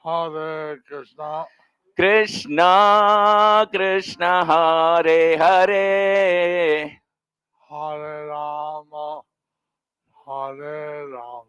Hare Krishna, Krishna Krishna Hare Hare, Hare Rama, Hare Rama,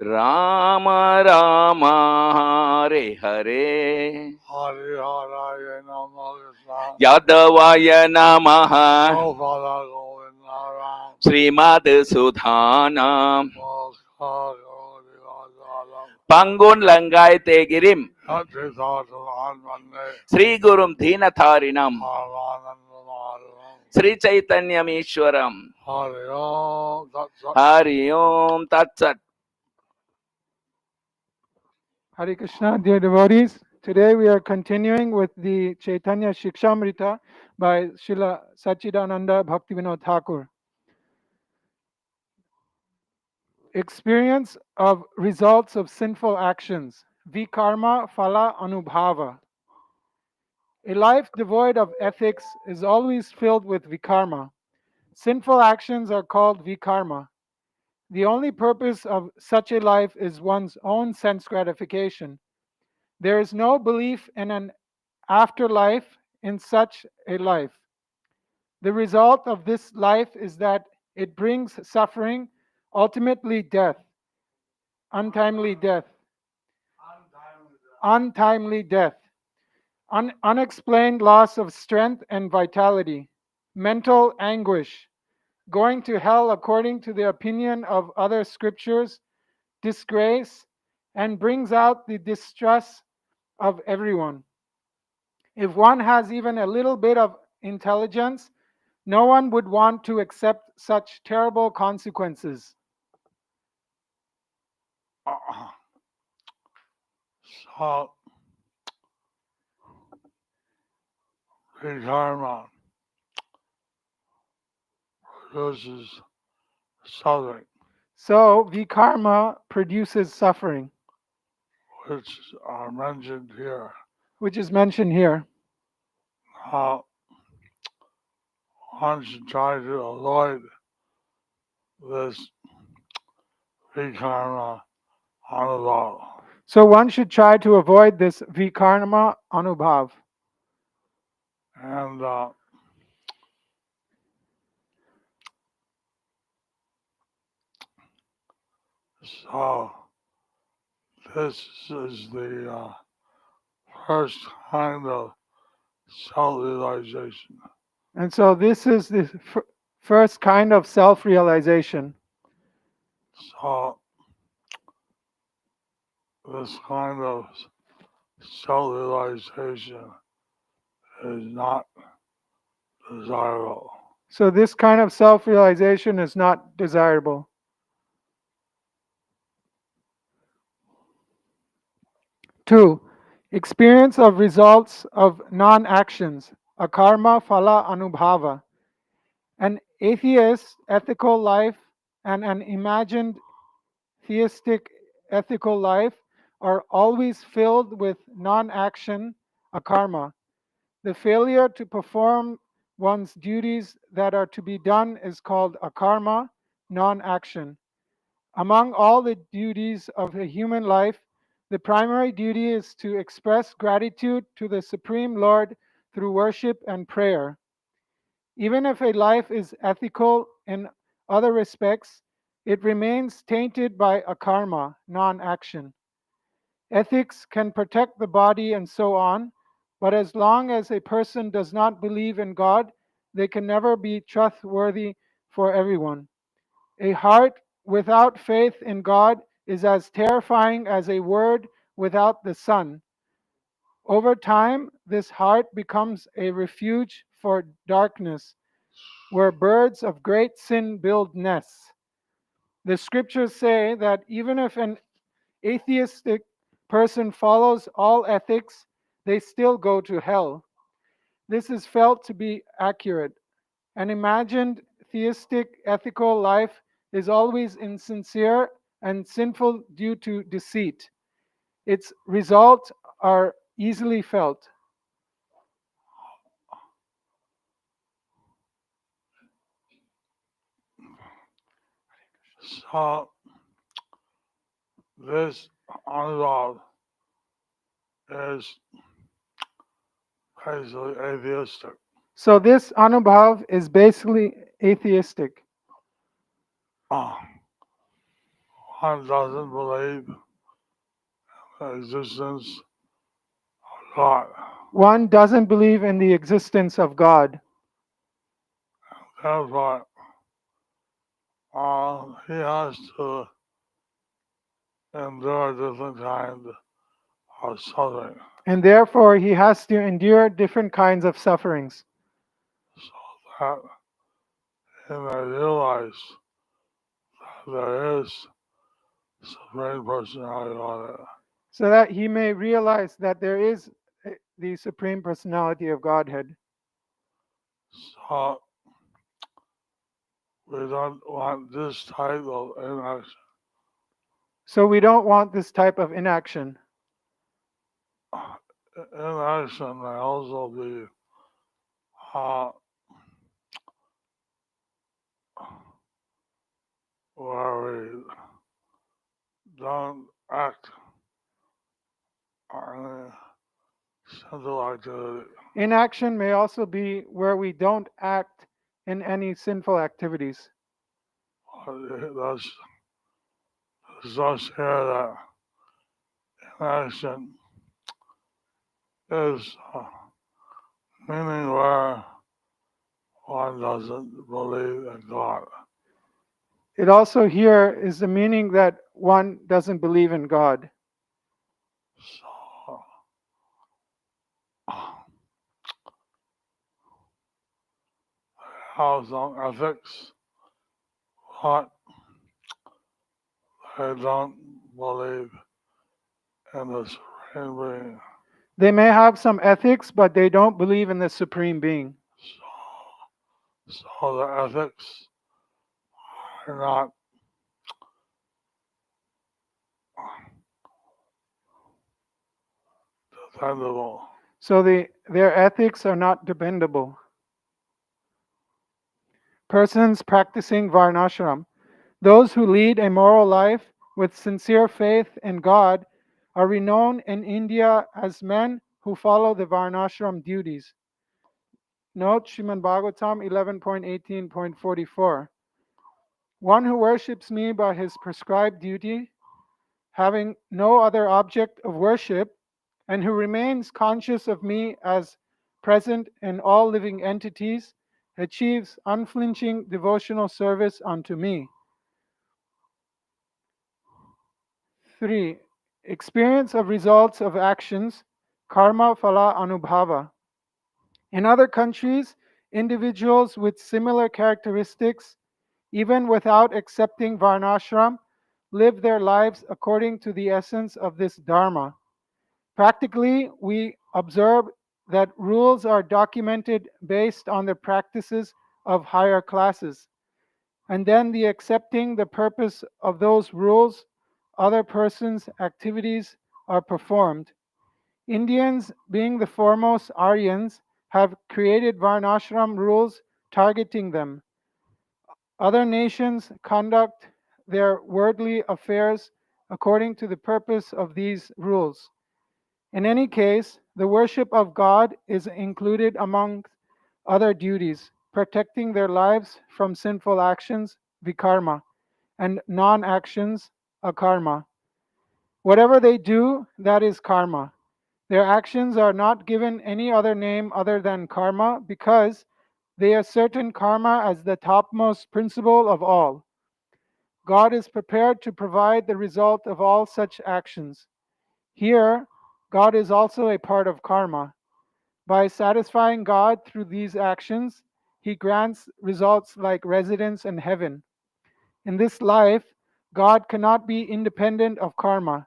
Rama Rama Hare Hare, Hare Hare Namaha, Yadavaya Namaha, Gopala Govindaram, Srimad Sudhanam, Mokha Gaudivasaram, Pangun Langai Tegirim, Yatithatavan Vande, Sri Gurum Dhinatharinam, Paramanandamaram, Sri Chaitanyam Ishwaram, Hare Om Tat Sat. Hari Om Tat Sat. Hare Krishna, dear devotees. Today we are continuing with the Chaitanya Shikshamrita by Srila Sachidananda Bhaktivinoda Thakur. Experience of results of sinful actions. Vikarma, phala-anubhava. A life devoid of ethics is always filled with vikarma. Sinful actions are called vikarma. The only purpose of such a life is one's own sense gratification. There is no belief in an afterlife in such a life. The result of this life is that it brings suffering, ultimately death, untimely death, untimely death, unexplained loss of strength and vitality, mental anguish, going to hell according to the opinion of other scriptures, disgrace, and brings out the distrust of everyone. If one has even a little bit of intelligence, no one would want to accept such terrible consequences. So, Vikarma produces suffering, So, vikarma produces suffering, which are mentioned here. which is mentioned here. Now, one should try to avoid this vikarma anubhava. So, one should try to avoid this vikarma anubhav. And so, this is the first kind of self-realization. And so, this is the first kind of self realization. So, this kind of self-realization is not desirable. So, this kind of self realization is not desirable. Two, experience of results of non actions, akarma phala anubhava. An atheist ethical life and an imagined theistic ethical life are always filled with non action, akarma. The failure to perform one's duties that are to be done is called akarma, non action. Among all the duties of a human life, the primary duty is to express gratitude to the Supreme Lord through worship and prayer. Even if a life is ethical in other respects, it remains tainted by akarma, non action. Ethics can protect the body and so on, but as long as a person does not believe in God, they can never be trustworthy for everyone. A heart without faith in God is as terrifying as a word without the sun. Over time, this heart becomes a refuge for darkness, where birds of great sin build nests. The scriptures say that even if an atheistic person follows all ethics, they still go to hell. This is felt to be accurate. An imagined theistic ethical life is always insincere and sinful due to deceit. Its results are easily felt. So, this anubhava is basically atheistic. So this anubhav is basically atheistic. Uh, one doesn't believe the existence of God. One doesn't believe in the existence of God. Therefore, he has to endure different kinds of suffering. And therefore, he has to endure different kinds of sufferings So that he may realize that there is Supreme Personality on it. so that he may realize that there is the Supreme Personality of Godhead. So we don't want this type of inaction. So we don't want this type of inaction. Inaction may also be uh, where we don't act on any sinful activity. Inaction may also be where we don't act in any sinful activities. That's here that inaction is meaning where one doesn't believe in God. It also here is the meaning that one doesn't believe in God. So have some ethics, but they don't believe in the Supreme Being. They may have some ethics, but they don't believe in the Supreme Being. So the ethics are not dependable. So their ethics are not dependable. Persons practicing varnashram, those who lead a moral life with sincere faith in God, are renowned in India as men who follow the varnashram duties. Note Srimad Bhagavatam 11.18.44. One who worships me by his prescribed duty, having no other object of worship, and who remains conscious of me as present in all living entities, achieves unflinching devotional service unto me. 3. Experience of results of actions, karma phala-anubhava. In other countries, individuals with similar characteristics, even without accepting varnashram, live their lives according to the essence of this dharma. Practically, we observe that rules are documented based on the practices of higher classes, and then the accepting the purpose of those rules, other persons' activities are performed. Indians, being the foremost Aryans, have created varnashram rules targeting them. Other nations conduct their worldly affairs according to the purpose of these rules. In any case, the worship of God is included among other duties, protecting their lives from sinful actions, vikarma, and non actions, akarma. Whatever they do, that is karma. Their actions are not given any other name other than karma because they ascertain karma as the topmost principle of all. God is prepared to provide the result of all such actions. Here, God is also a part of karma. By satisfying God through these actions, He grants results like residence in heaven. In this life, God cannot be independent of karma.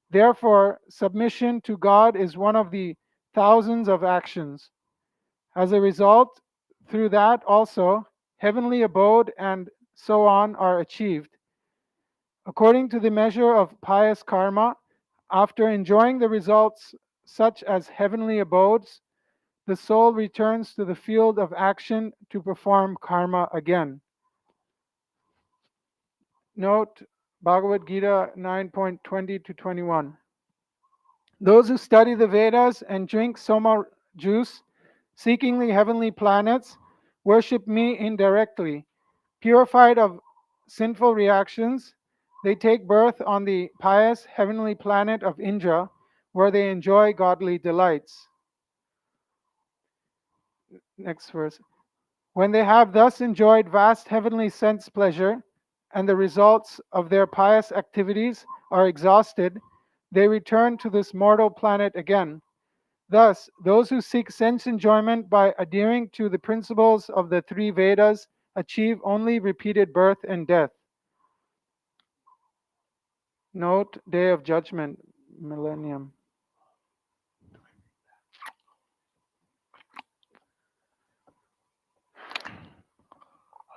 Therefore, submission to God is one of the thousands of actions. As a result, through that also, heavenly abode and so on are achieved. According to the measure of pious karma, after enjoying the results such as heavenly abodes, the soul returns to the field of action to perform karma again. Note Bhagavad Gita 9.20 to 21. Those who study the Vedas and drink soma juice, seekingly heavenly planets, worship me indirectly. Purified of sinful reactions, they take birth on the pious heavenly planet of Indra, where they enjoy godly delights. Next verse. When they have thus enjoyed vast heavenly sense pleasure, and the results of their pious activities are exhausted, they return to this mortal planet again. Thus, those who seek sense enjoyment by adhering to the principles of the three Vedas achieve only repeated birth and death. Note, Day of Judgment, Millennium.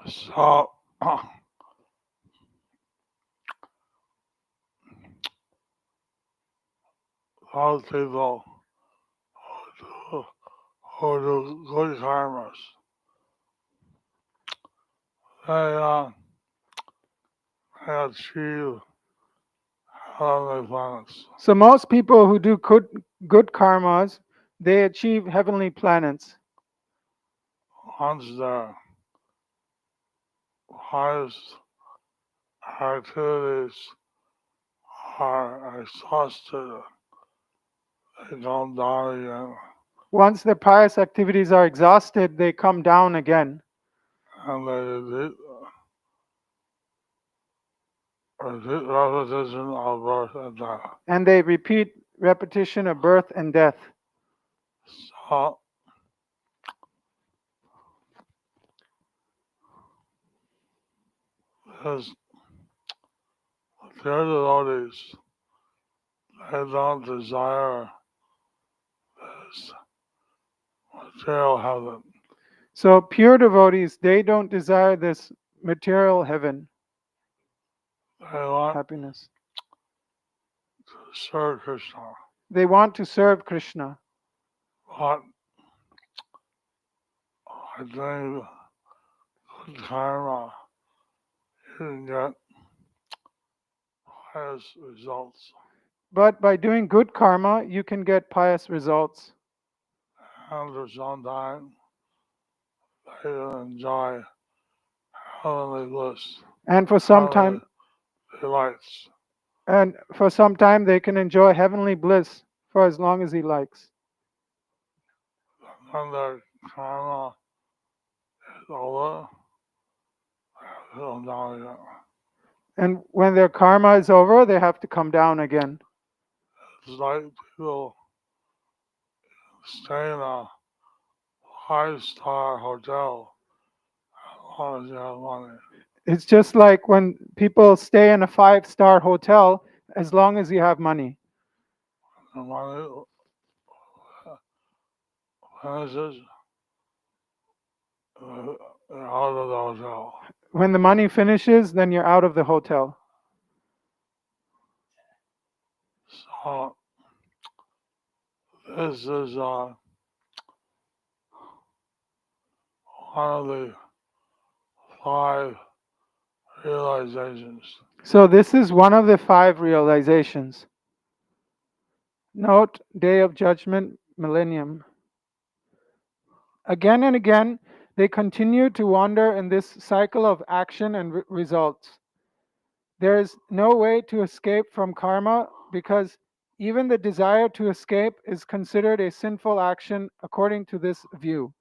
So, those people who do good karmas, they achieve heavenly planets. So most people who do good karmas, they achieve heavenly planets. Once their highest activities are exhausted, they come down again, Once their pious activities are exhausted, they come down again. and they repeat repetition of birth and death. And they repeat repetition of birth and death. So, this, their devotees, they don't desire this material heaven. So pure devotees, they don't desire this material heaven, They want happiness. to serve Krishna. They want to serve Krishna. But I think good karma, you can get highest results. But by doing good karma, you can get pious results. And for some time, they can enjoy heavenly bliss, And for some heavenly time, delights. they can enjoy heavenly bliss for as long as he likes. When their karma is over, they come down again. And when their karma is over, they have to come down again. It's like people stay in a five-star hotel as long as you have money. It's just like when people stay in a 5-star hotel as long as you have money. The money finishes, they're out of the hotel. When the money finishes, then you're out of the hotel. So this is one of the 5 realizations. So this is one of the 5 realizations. Note, Day of Judgment, Millennium. Again and again, they continue to wander in this cycle of action and results. There is no way to escape from karma because even the desire to escape is considered a sinful action according to this view.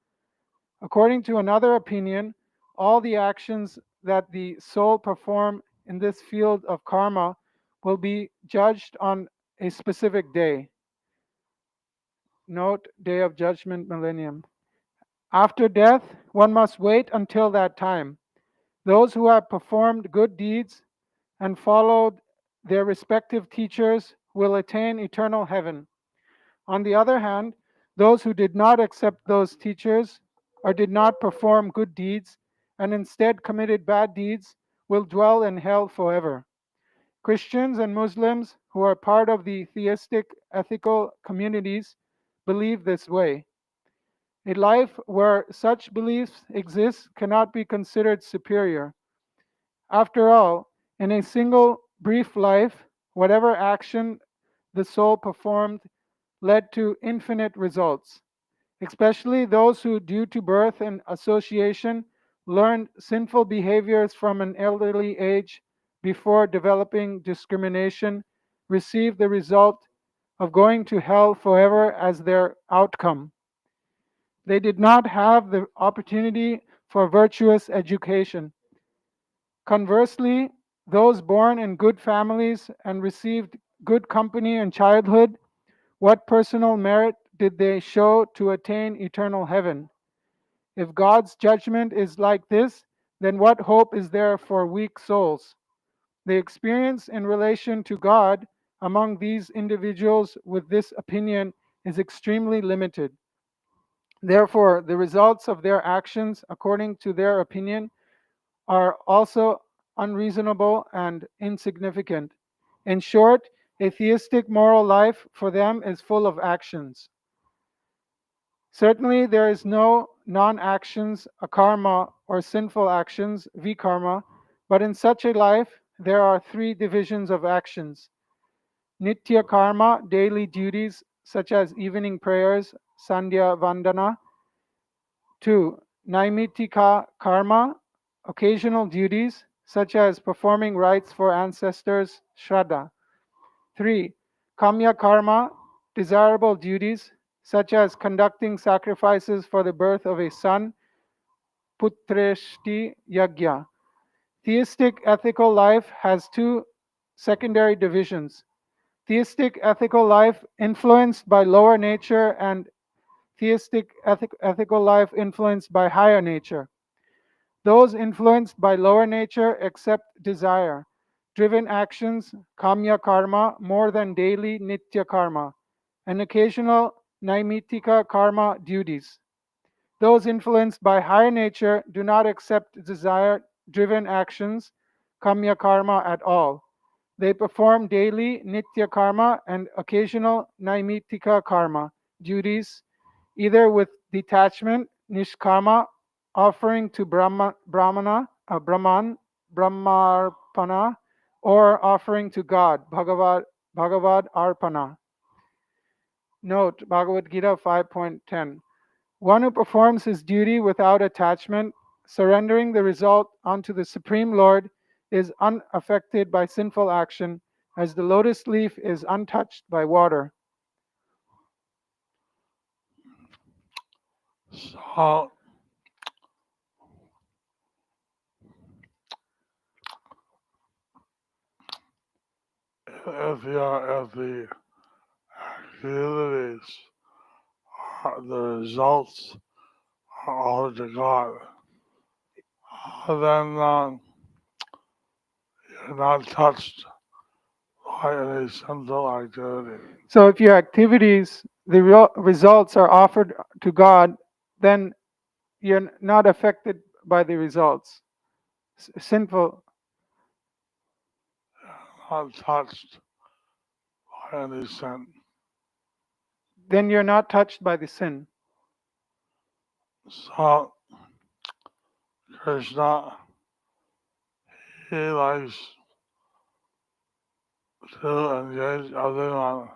According to another opinion, all the actions that the soul perform in this field of karma will be judged on a specific day. Note, Day of Judgment, Millennium. After death, one must wait until that time. Those who have performed good deeds and followed their respective teachers will attain eternal heaven. On the other hand, those who did not accept those teachers or did not perform good deeds and instead committed bad deeds will dwell in hell forever. Christians and Muslims who are part of the theistic ethical communities believe this way. A life where such beliefs exist cannot be considered superior. After all, in a single brief life, whatever action the soul performed led to infinite results, especially those who, due to birth and association, learned sinful behaviors from an elderly age before developing discrimination, receive the result of going to hell forever as their outcome. They did not have the opportunity for virtuous education. Conversely, those born in good families and received good company in childhood, what personal merit did they show to attain eternal heaven? If God's judgment is like this, then what hope is there for weak souls? The experience in relation to God among these individuals with this opinion is extremely limited. Therefore, the results of their actions, according to their opinion, are also unreasonable and insignificant. In short, a theistic moral life for them is full of actions. Certainly, there is no non actions, akarma, or sinful actions, vikarma, but in such a life, there are three divisions of actions: nitya karma, daily duties such as evening prayers, sandhya vandana; 2. Naimitika karma, occasional duties such as performing rites for ancestors, shraddha; 3. Kamya karma, desirable duties such as conducting sacrifices for the birth of a son, putreshti yagya. Theistic ethical life has two secondary divisions: theistic ethical life influenced by lower nature and theistic ethical life influenced by higher nature. Those influenced by lower nature accept desire driven actions, kamya karma, more than daily nitya karma, and occasional naimitika karma duties. Those influenced by higher nature do not accept desire driven actions, kamya karma, at all. They perform daily nitya karma and occasional naimitika karma duties, either with detachment, nishkama, offering to Brahmarpana, or offering to God, Bhagavad Arpana. Note, Bhagavad Gita 5.10. One who performs his duty without attachment, surrendering the result unto the Supreme Lord, is unaffected by sinful action, as the lotus leaf is untouched by water. So, if the activities, the results are all to God, then you're not touched by any sinful activity. So if your activities, the results are offered to God, then you're not affected by the results. Sinful, Not touched by any sin. then you're not touched by the sin. So, Krishna, he likes to engage everyone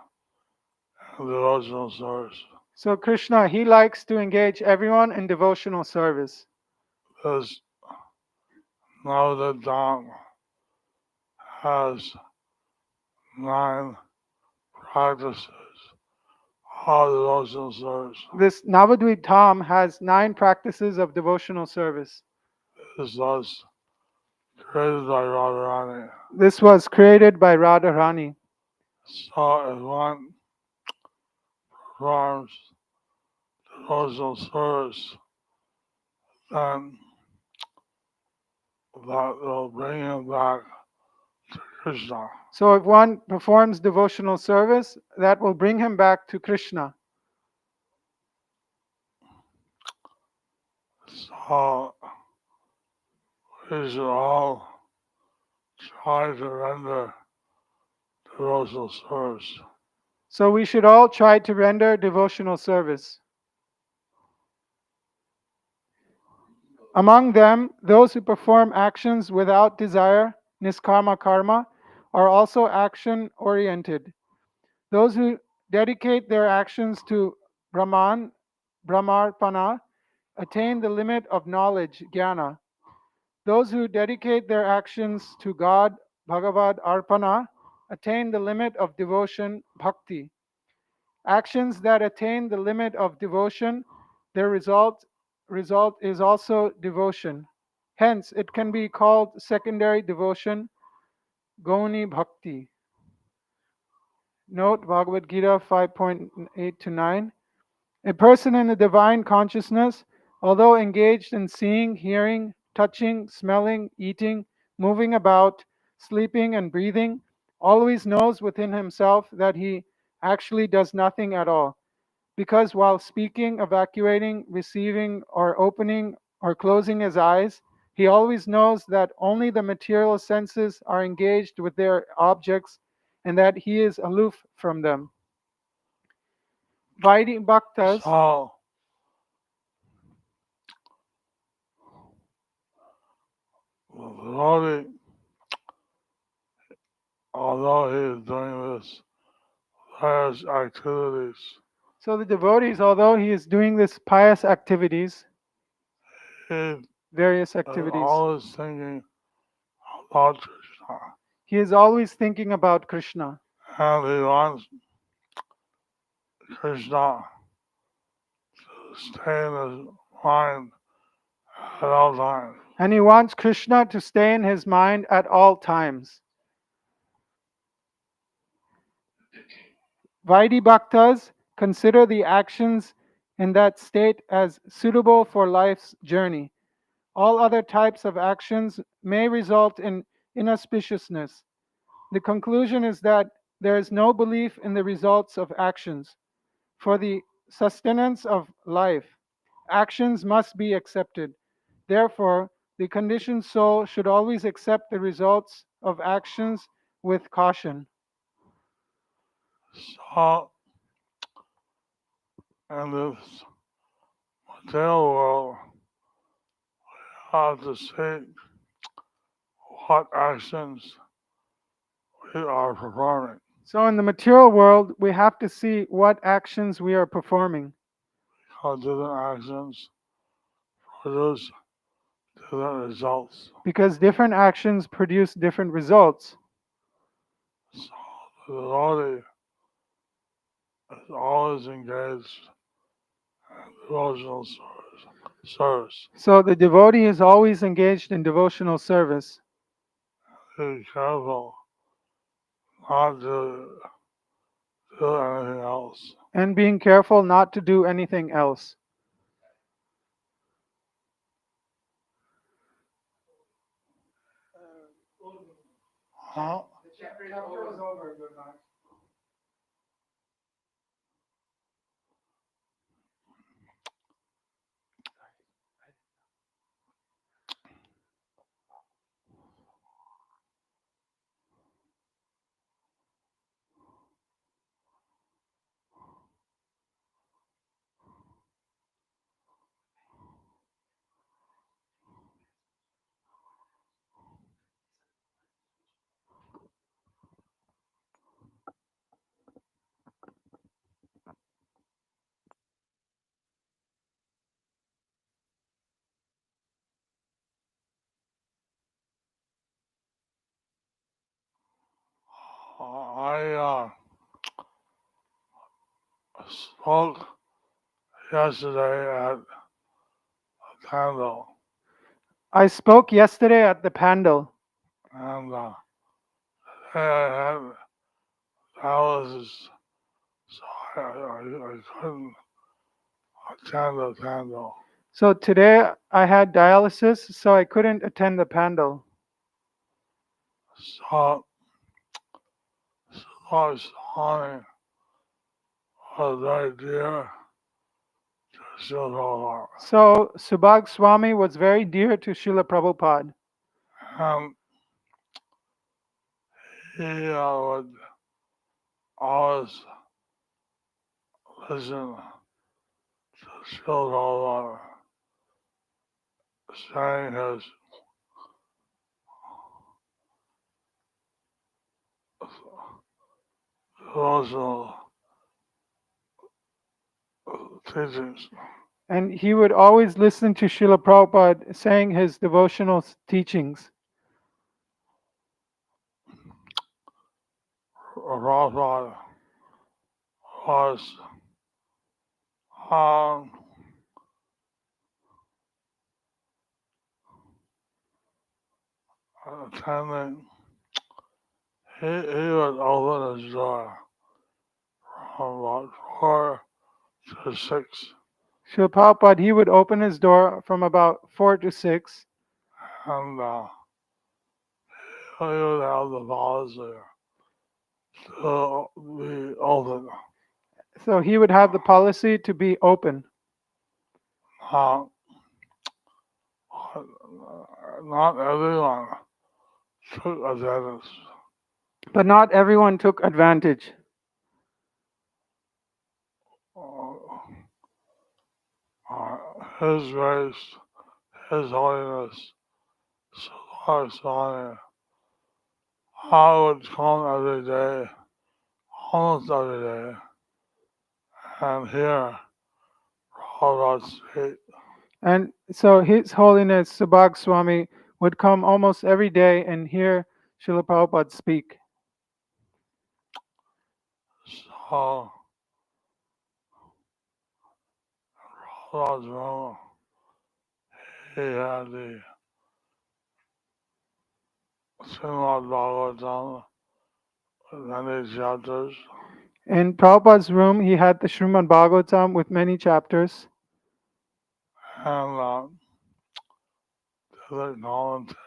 in devotional service. So Krishna, he likes to engage everyone in devotional service. This now the Dham has 9 practices of devotional service. This Navadvip Dham has 9 practices of devotional service. This was created by Radharani. This was created by Radharani. So if one performs devotional service, then that will bring him back to Krishna. So if one performs devotional service, that will bring him back to Krishna. So we should all try to render devotional service. So we should all try to render devotional service. Among them, those who perform actions without desire, niskarma karma, are also action oriented. Those who dedicate their actions to Brahmarpana, attain the limit of knowledge, jnana. Those who dedicate their actions to God, Bhagavad Arpana, attain the limit of devotion, bhakti. Actions that attain the limit of devotion, their result is also devotion. Hence, it can be called secondary devotion, Gauni Bhakti. Note Bhagavad Gita 5.8 to 9. A person in the divine consciousness, although engaged in seeing, hearing, touching, smelling, eating, moving about, sleeping, and breathing, always knows within himself that he actually does nothing at all. Because while speaking, evacuating, receiving, or opening or closing his eyes, he always knows that only the material senses are engaged with their objects and that he is aloof from them. Vaidhi Bhaktas. So, the devotee, although he is doing this various activities, So the devotees, although he is doing this pious activities, he is various activities, always thinking about Krishna. he is always thinking about Krishna. And he wants Krishna to stay in his mind at all times. And he wants Krishna to stay in his mind at all times. Vaidhi Bhaktas consider the actions in that state as suitable for life's journey. All other types of actions may result in inauspiciousness. The conclusion is that there is no belief in the results of actions. For the sustenance of life, actions must be accepted. Therefore, the conditioned soul should always accept the results of actions with caution. So, in this material world, we have to see what actions we are performing. So, in the material world, we have to see what actions we are performing. How different actions produce different results. Because different actions produce different results. So, the devotee is always engaged in devotional service. So, the devotee is always engaged in devotional service. Be careful not to do anything else. And being careful not to do anything else. Huh? Chapter is over, Good Maharaj. I spoke yesterday at a candle, I spoke yesterday at the Pandal, and today I had dialysis, so I couldn't attend the candle. so today I had dialysis, so I couldn't attend the Pandal. So, Lord Swami was very dear to Srila Prabhupada. So Subhag Swami was very dear to Srila Prabhupada, And he would always listen to Srila Prabhupada saying his devotional teachings. And he would always listen to Srila Prabhupada saying his devotional teachings. Prabhupada was um, attending. He would open his door from about 4 to 6, Srila Prabhupada, he would open his door from about 4 to 6, and he would have the policy to be open. so he would have the policy to be open. Not, not everyone took advantage. But not everyone took advantage. His grace, His holiness, Srila Swami, I would come every day, almost every day, and hear Prabhupada speak. And so His Holiness Subhag Swami would come almost every day and hear Srila Prabhupada speak. So, Prabhupada's room, he had the Srimad Bhagavatam, many chapters, In Prabhupada's room, he had the Srimad Bhagavatam with many chapters and different commentaries.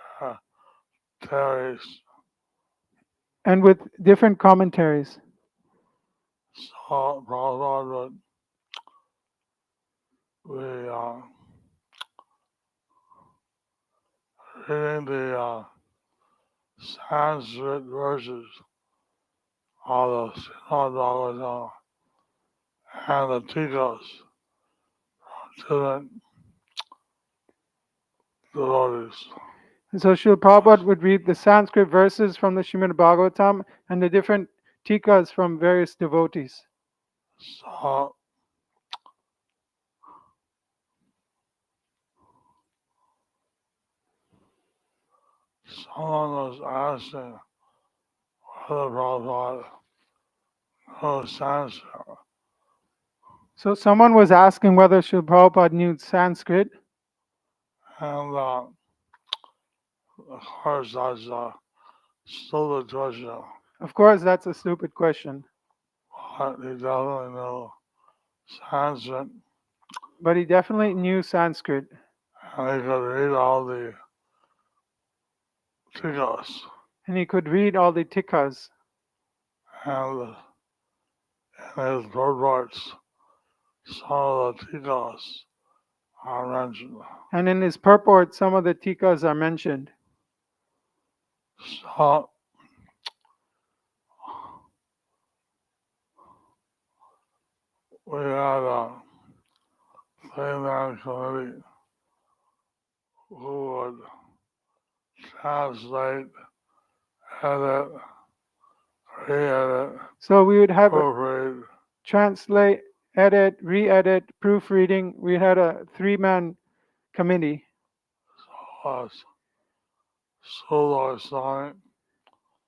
and with different commentaries. So, Prabhupada would be reading the Sanskrit verses of the Srimad Bhagavatam and the tikas to the devotees. So Srila Prabhupada would read the Sanskrit verses from the Srimad Bhagavatam and the different tikas from various devotees. So, someone was asking whether Prabhupada knows Sanskrit, So someone was asking whether Srila Prabhupada knew Sanskrit, and of course that's still the question, of course that's a stupid question, but he definitely knew Sanskrit, but he definitely knew Sanskrit and he could read all the tikas, and he could read all the tikas. and in his reports, some of the tikas are mentioned. And in his purport, some of the tikas are mentioned. So, we had a three-man committee who would translate, edit, re-edit, So we would have proofread, translate, edit, re-edit, proofreading. We had a 3-man committee. was Srila Swami,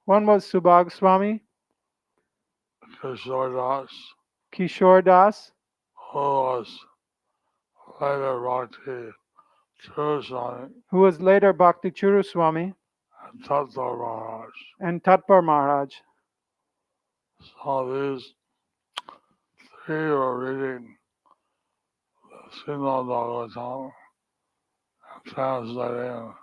One was Subhag Swami, Kishore Das, Kishore Das, who was later Bhakti True Swami, who was later Bhakti Churu Swami, and Tattva Maharaj. and Tatpar Maharaj. So these three were reading the Srimad Bhagavatam and translating,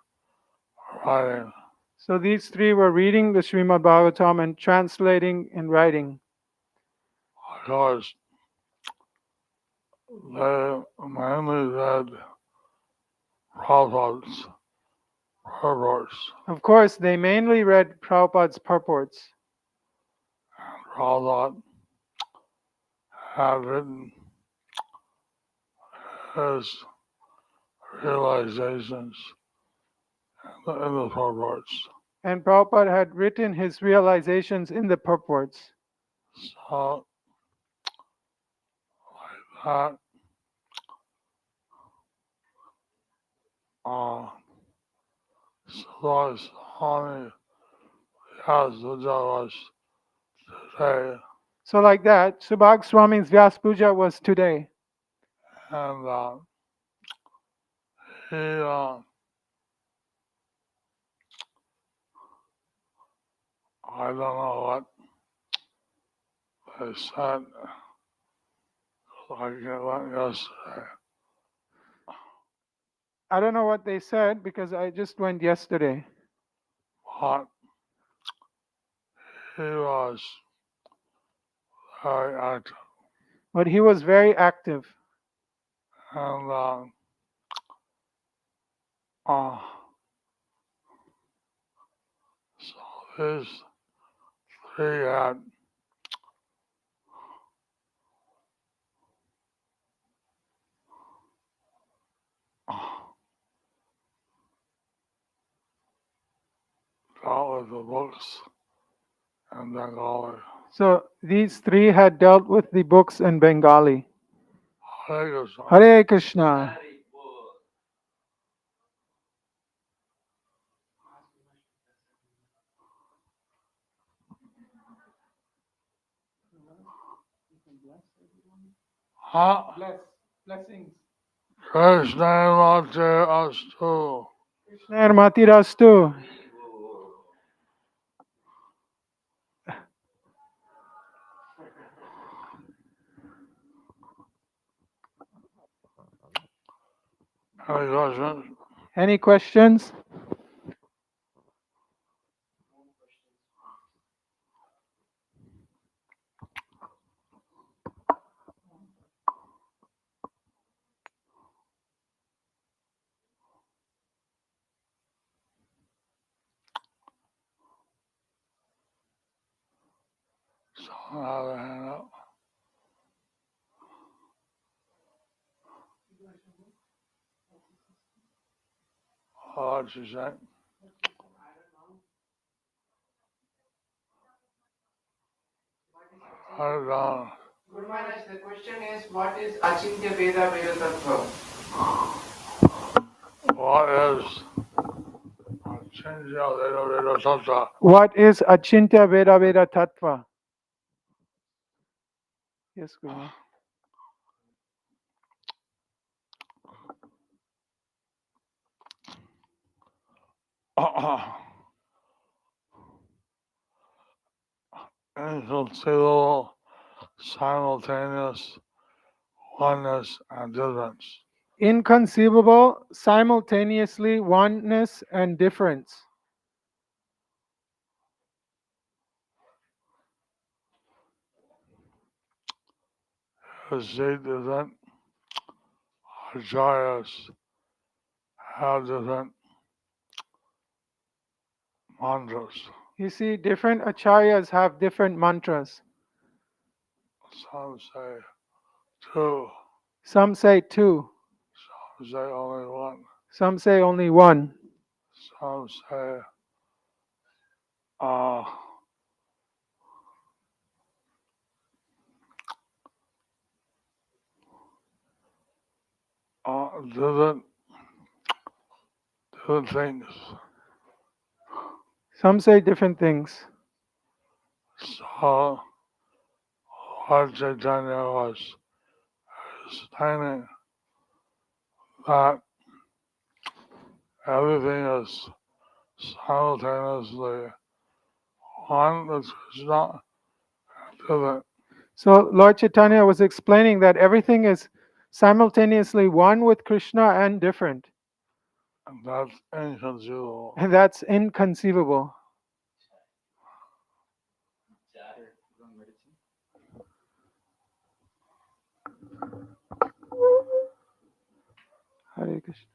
writing. So these 3 were reading the Srimad Bhagavatam and translating and writing. Of course, they mainly read Prabhupada's purports. Of course, they mainly read Prabhupada's purports. Prabhupada had written his realizations in the purports. And Prabhupada had written his realizations in the purports. So, like that, uh, so Swami has the was today, So, like that, Subhag Swami's Vyas Puja was today. and he, I don't know what they said, like it went yesterday, I don't know what they said because I just went yesterday. but he was very active, But he was very active. and uh, so these three had dealt with the books in Bengali. So these three had dealt with the books in Bengali. Hare Krishna. Hare Krishna. Blessings. Krishna Mate Astu. Krishna and Matirastu. Any questions? Any questions? Someone have a hand up. What'd you say? I don't know. Guru Maharaj, the question is, what is Achintya Veda Veda Tattva? What is Chinja Veda Tattva? What is Achintya Veda Veda Tattva? Yes, Guru Maharaj. Inconceivable, simultaneous, oneness, and difference. Inconceivable, simultaneously oneness and difference. His eight different acharyas have different mantras. You see, different acharyas have different mantras. Some say two, Some say two, some say only one, some say only one. some say uh, different things. Some say different things. So Lord Chaitanya was explaining that everything is simultaneously one with Krishna and different. So Lord Chaitanya was explaining that everything is simultaneously one with Krishna and different. And that's inconceivable. And that's inconceivable. Hare Krishna.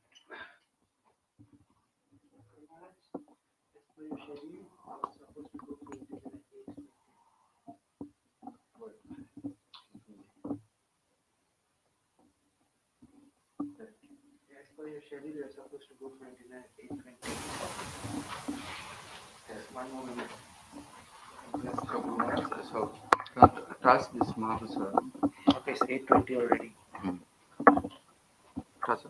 As per your schedule, you are supposed to go 29, 8:20. Yes, one more minute. Just a couple minutes, so Trust this marvel, sir. Okay, it's 8:20 already. Trust.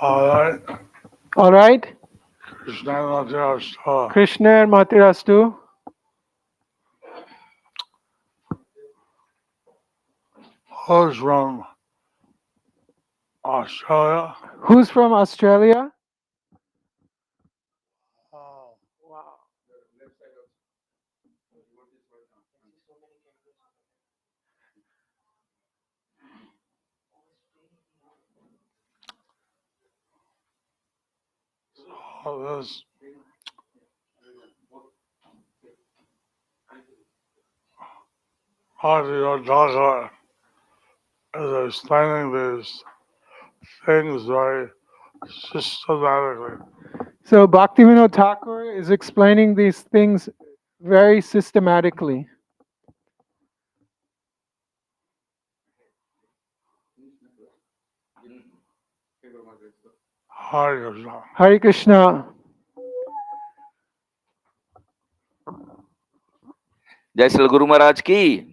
All right. All right. Krishna Matirastu. Krishna and Matirastu. Who's from Australia? Who's from Australia? Oh, Wow. all this. Audio Dhaka is explaining these things very systematically. So Bhaktivinoda Thakur is explaining these things very systematically. Hare Krishna. Hare Krishna. Jai Srila Guru Maharaj ki.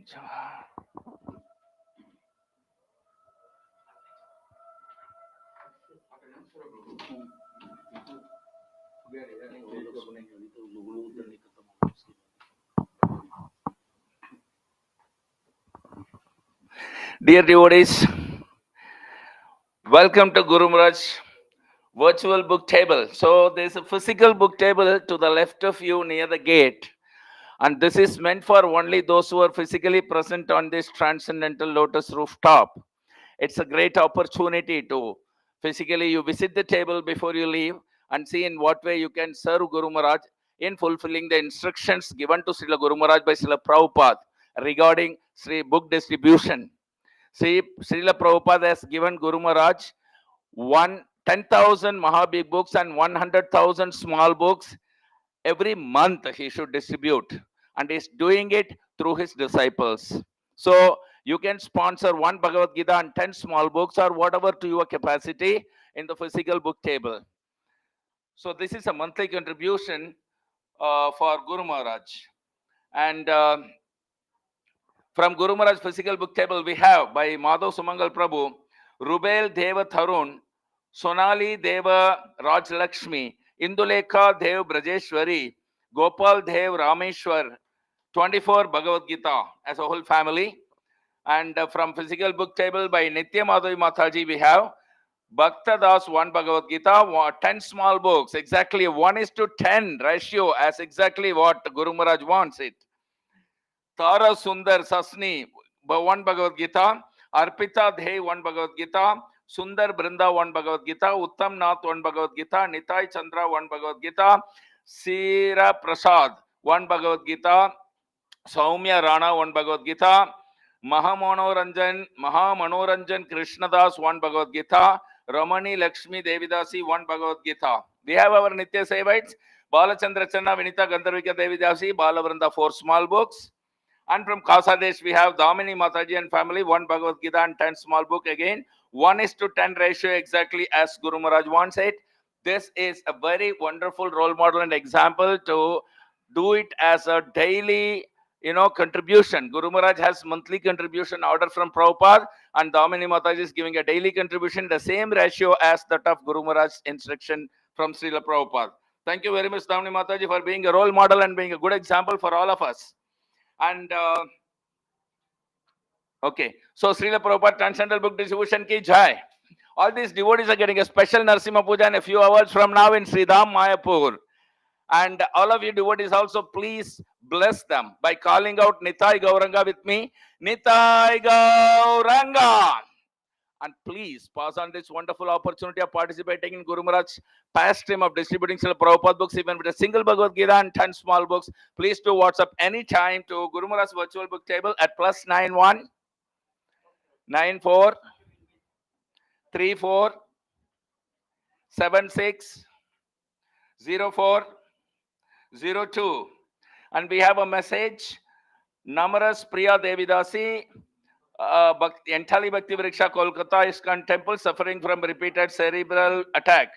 Dear devotees, welcome to Guru Maharaj virtual book table. So there's a physical book table to the left of you near the gate. And this is meant for only those who are physically present on this transcendental lotus rooftop. It's a great opportunity to physically you visit the table before you leave and see in what way you can serve Guru Maharaj in fulfilling the instructions given to Srila Guru Maharaj by Srila Prabhupada regarding Sri book distribution. Srila Prabhupada has given Guru Maharaj 10,000 Mahabig books and 100,000 small books. Every month he should distribute, and he's doing it through his disciples. So you can sponsor one Bhagavad Gita and 10 small books or whatever to your capacity in the physical book table. So this is a monthly contribution for Guru Maharaj. And from Guru Maharaj physical book table, we have by Madhav Sumangal Prabhu, Rubel Deva Tharun, Sonali Deva Raj Lakshmi, Indulekha Dev Brajeshwari, Gopal Dev Rameshwar, 24 Bhagavad Gita as a whole family. And from physical book table by Nitya Madhavi Mataji, we have Bhakta Das 1 Bhagavad Gita, 10 small books, exactly 1:10 ratio, as exactly what Guru Maharaj wants it. Tara Sundar Sasni, 1 Bhagavad Gita, Arpita Dhey 1 Bhagavad Gita, Sundar Brinda 1 Bhagavad Gita, Uttam Nath 1 Bhagavad Gita, Nitai Chandra 1 Bhagavad Gita, Sira Prasad 1 Bhagavad Gita, Saumya Rana 1 Bhagavad Gita, Mahamanoranjan Krishnadas 1 Bhagavad Gita, Ramani Lakshmi Devidasi 1 Bhagavad Gita. We have our Nitya Sevites, Balachandra Channa Vinita Gandharvika Devidasi, Balavrinda 4 small books. And from Kasadesh, we have Damini Mataji and family, 1 Bhagavad Gita and 10 small book. Again, 1:10 ratio, exactly as Guru Maharaj wants it. This is a very wonderful role model and example to do it as a daily, contribution. Guru Maharaj has monthly contribution order from Prabhupada, and Damini Mataji is giving a daily contribution, the same ratio as that of Guru Maharaj's instruction from Srila Prabhupada. Thank you very much, Damini Mataji, for being a role model and being a good example for all of us. And okay, so Srila Prabhupada Transcendental Book Distribution ki jai. All these devotees are getting a special Narasimha Puja in a few hours from now in Sridham, Mayapur. And all of you devotees also, please bless them by calling out Nitai Gauranga with me. Nitai Gauranga. And please pass on this wonderful opportunity of participating in Guru Maharaj's pastime of distributing Srila Prabhupada books, even with a single Bhagavad Gita and 10 small books. Please do WhatsApp anytime to Guru Maharaj's virtual book table at +91 94 34 76 04 02. And we have a message. Namaras Priya Devidasi, Enthali Bhakti Vriksha, Kolkata, ISKCON temple, suffering from repeated cerebral attack.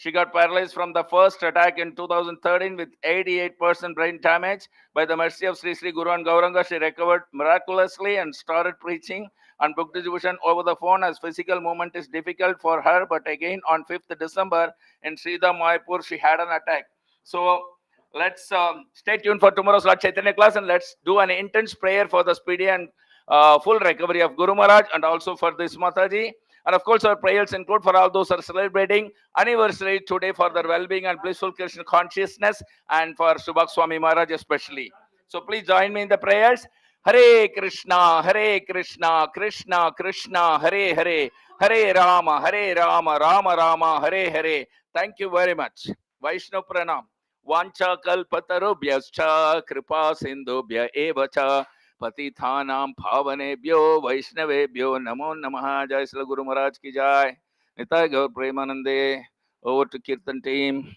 She got paralyzed from the first attack in 2013 with 88% brain damage. By the mercy of Sri Sri Guru and Gauranga, she recovered miraculously and started preaching and book distribution over the phone, as physical movement is difficult for her. But again, on 5th December in Sridhar Mayapur, she had an attack. So let's stay tuned for tomorrow's Lord Chaitanya class, and let's do an intense prayer for the speedy and full recovery of Guru Maharaj, and also for this Mataji. And of course, our prayers include for all those who are celebrating anniversary today for their well-being and blissful Krishna consciousness, and for Subhak Swami Maharaj especially. So please join me in the prayers. Hare Krishna, Krishna Krishna, Hare Hare, Hare Rama, Rama Rama, Hare Hare. Thank you very much. Vaishnav Pranam. Vancha kalpatarubhyascha kripa sindhubhya eva cha पतिथानां पावनेभ्यो वैष्णवेभ्यो नमो नमः. जय श्री गुरु महाराज की जय. निताय गौर प्रेमानंदे. Over to Kirtan team.